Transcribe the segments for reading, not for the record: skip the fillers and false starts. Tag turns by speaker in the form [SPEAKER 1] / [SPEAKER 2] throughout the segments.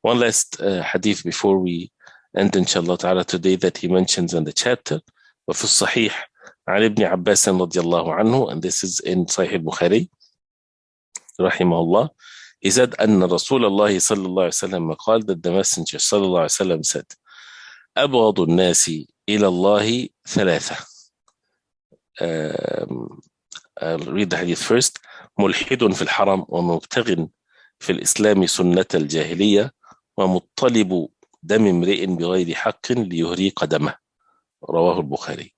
[SPEAKER 1] One last hadith before we end inshallah ta'ala today that he mentions in the chapter. وفي الصحيح عن ابن عباس رضي الله عنه, and this is in Sahih al-Bukhari رحمه الله. He said أن رسول الله صلى الله عليه وسلم قال, that the messenger صلى الله عليه وسلم said, أبغض الناس إلى الله ثلاثة. I'll read the hadith first. ملحد في الحرم ومبتغ في الإسلام سنة الجاهلية ومطلب دم امرئ بغير حق ليهريق دمه. رواه البخاري.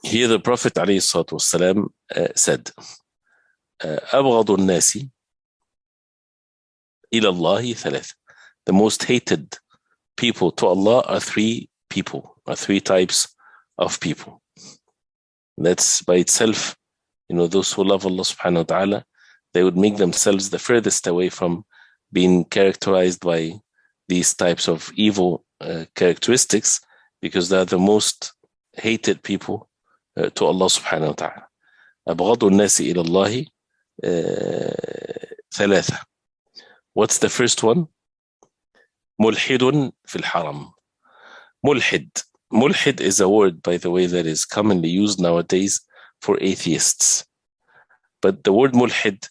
[SPEAKER 1] Here the Prophet عليه الصلاة والسلام said, أبغض الناس إلى الله ثلاثة. The most hated people to Allah are three types of people. That's by itself, those who love Allah subhanahu wa ta'ala, they would make themselves the furthest away from being characterized by these types of evil characteristics, because they are the most hated people to Allah subhanahu wa ta'ala. أبغض الناس إلى الله ثلاثة. What's the first one? ملحد في الحرم. Mulhid is a word, by the way, that is commonly used nowadays for atheists. But the word mulhid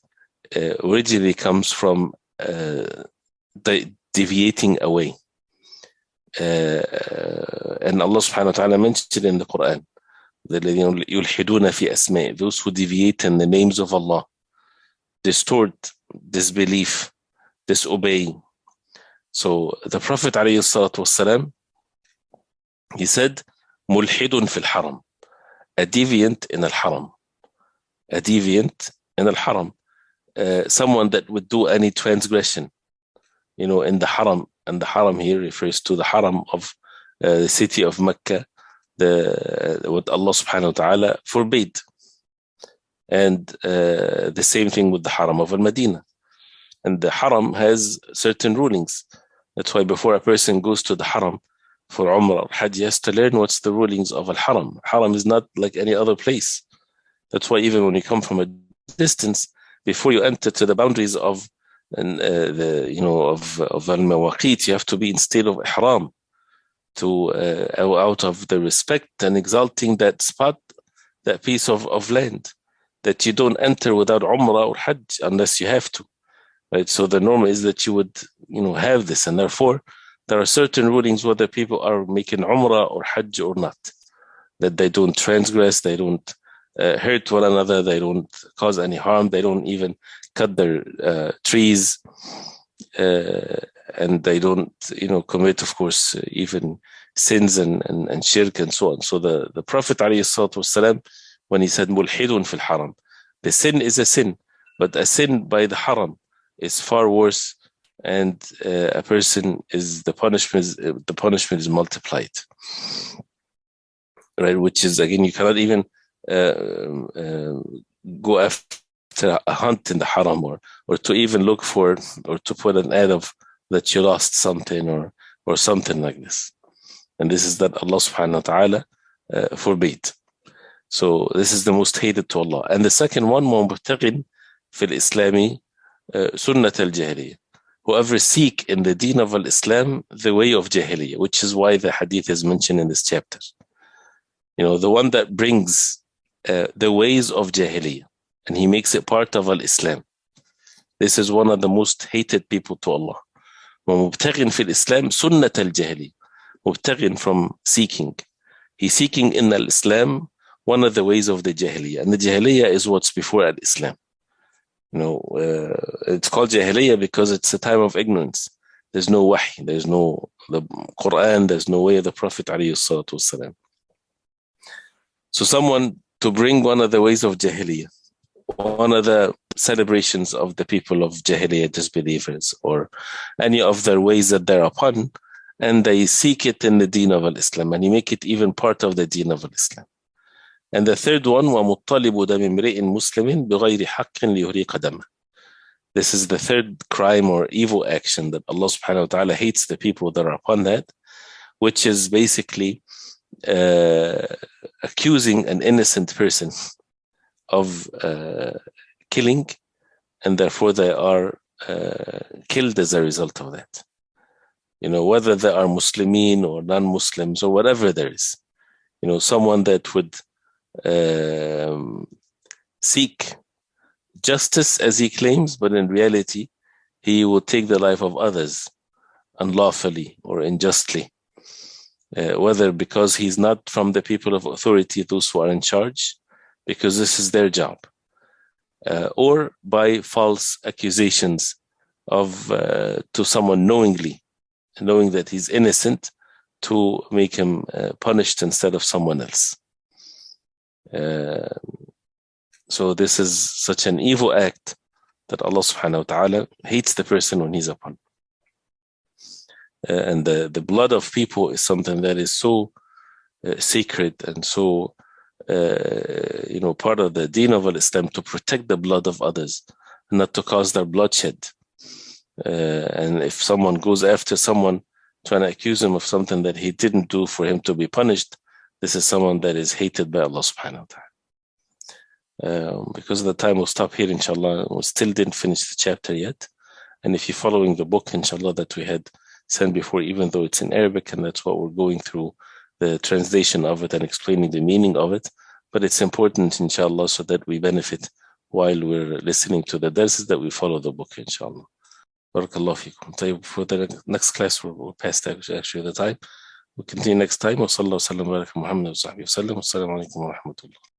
[SPEAKER 1] originally comes from deviating away. And Allah subhanahu wa ta'ala mentioned in the Quran, الذين يلحدون في أسماء, those who deviate in the names of Allah, distort, disbelief, disobey. So the Prophet عليه الصلاة والسلام, he said, ملحد في الحرم, a deviant in al-haram. A deviant in al-haram. Someone that would do any transgression, in the haram. And the haram here refers to the haram of the city of Mecca, what Allah subhanahu wa ta'ala forbade. And the same thing with the haram of al-Madinah. And the haram has certain rulings. That's why before a person goes to the haram for Umrah or Hajj, he has to learn what's the rulings of al-haram. Haram is not like any other place. That's why even when you come from a distance, before you enter to the boundaries of al-mawaqit, you have to be in state of ihram, to out of the respect and exalting that spot, that piece of land, that you don't enter without Umrah or Hajj unless you have to. Right? So the norm is that you would have this, and therefore there are certain rulings whether people are making Umrah or Hajj or not, that they don't transgress, they don't hurt one another, they don't cause any harm, they don't even cut their trees, and they don't commit, of course, even sins and shirk and so on. So the Prophet ﷺ, when he said mulhidun fil haram, the sin is a sin, but a sin by the haram is far worse, and a person is the punishment is multiplied, right? Which is, again, you cannot even go after a hunt in the haram, or to even look for, or to put an ad of that you lost something or something like this. And this is that Allah subhanahu wa ta'ala forbade. So this is the most hated to Allah. And the second one, مبتغٍ في الإسلام سنة الجاهلية, whoever seek in the deen of Islam the way of Jahiliyyah, which is why the hadith is mentioned in this chapter. The one that brings the ways of Jahiliyyah, and he makes it part of Islam. This is one of the most hated people to Allah. ومبتغٍ في الإسلام سنة الجاهلية. مبتغٍ from seeking. He's seeking in Islam one of the ways of the Jahiliyyah. And the Jahiliyyah is what's before Islam. It's called Jahiliyyah because it's a time of ignorance. There's no wahy, there's no the Quran, there's no way of the Prophet ﷺ. So someone to bring one of the ways of Jahiliyyah, one of the celebrations of the people of Jahiliyyah, disbelievers, or any of their ways that they're upon, and they seek it in the deen of Islam, and you make it even part of the deen of Islam. And the third one, وَمُطَّلِبُ دَمِ امْرِئٍ مُسْلِمٍ بِغَيْرِ حَقٍّ لِيُهْرِيقَ دَمَهُ. This is the third crime or evil action that Allah subhanahu wa ta'ala hates the people that are upon that, which is basically accusing an innocent person of killing, and therefore they are killed as a result of that. Whether they are Muslimin or non-Muslims or whatever there is, someone that would seek justice as he claims, but in reality, he will take the life of others unlawfully or unjustly, whether because he's not from the people of authority, those who are in charge, because this is their job, or by false accusations to someone knowing that he's innocent, to make him punished instead of someone else. So this is such an evil act that Allah subhanahu wa ta'ala hates the person when he's upon. And the blood of people is something that is so sacred and so part of the deen of Islam, to protect the blood of others and not to cause their bloodshed. And if someone goes after someone trying to accuse him of something that he didn't do for him to be punished, this is someone that is hated by Allah subhanahu wa ta'ala. Because of the time, we'll stop here, inshallah. We still didn't finish the chapter yet. And if you're following the book, inshallah, that we had sent before, even though it's in Arabic, and that's what we're going through, the translation of it and explaining the meaning of it. But it's important, inshallah, so that we benefit while we're listening to the darses, that we follow the book, inshallah. Barakallahu fikum. For the next class, we'll pass actually the time. We'll continue next time. Wa sallallahu wa sallam wa baraka Muhammad wa sahbihi wa sallam. Assalamu alaikum wa rahmatullah.